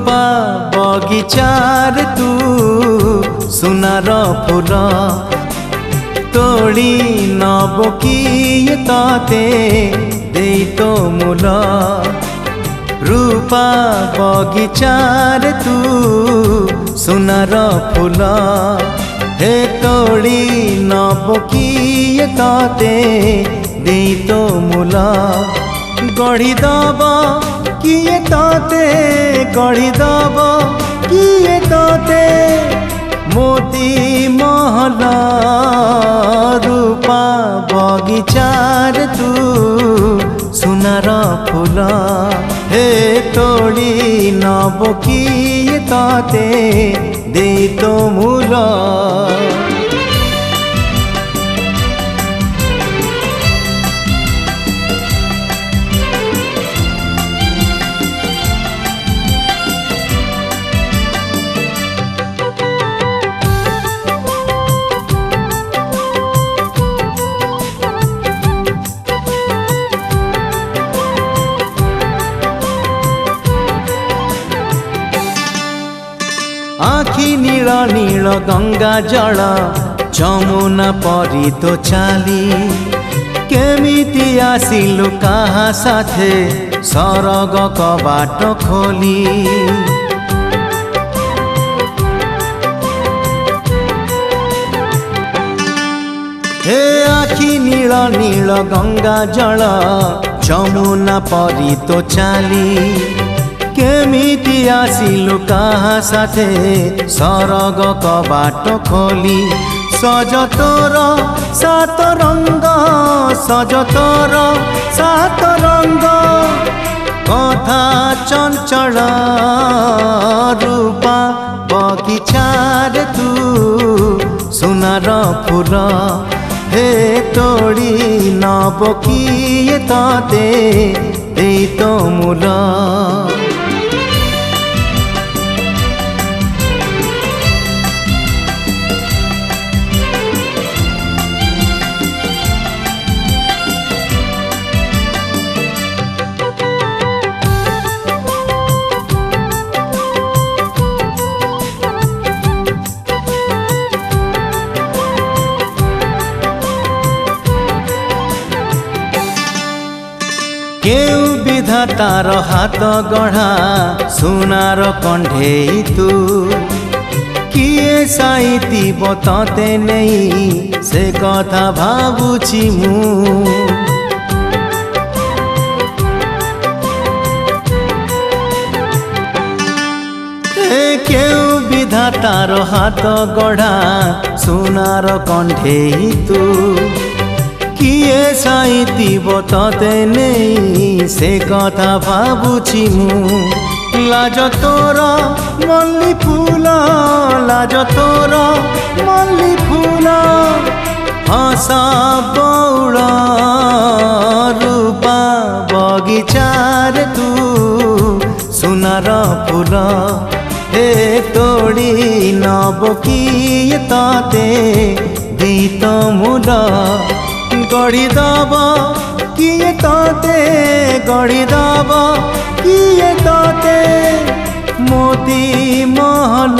रूपा बगिचार तू सुनार फूल तोड़ी नब किए ताते दे तो मूल रूपा बगिचार तू सुनार फूल हे तोड़ी नब किए ताते दे तो मूल गढ़ी दब किए ताते गढ़ी दब किए ताते मोती महल रूपा बगिचार तू सुनार फूल हे तोड़ी नब किए ताते दे तो मूल आखि नील नील गंगा जल जमुना परी तो चाली केमिति आसिलु काहा साथे सरग कबाट खोली हे आखि नील नील गंगा जल जमुना परी तो चाली केमिति आसिलु काहा साथे सरग कबाट खोली सज तोर सात रंग सज तोर सात रंग कथा चंचल रूपा बगिचार तू सुनार फूल हे तोड़ी नब किए ताते दे तो मूल केउ विधातार हाथ गढ़ा सुनार कंढे तू किए साइती बताते नहीं से कथा भावुची मु केउ विधातार हाथ गढ़ा सुनार कंढे तू किए साइती बताते नहीं से कथा भावुची मु लाज तोर मल्ली फूल लाज तोर मल्ली फूल हस बौड़ रूपा बगिचार तू सुनार फूल हे तोड़ी नब किए ताते दे तो मूल गढ़ी दब किए ताते गढ़ी दब किए ताते मोती महल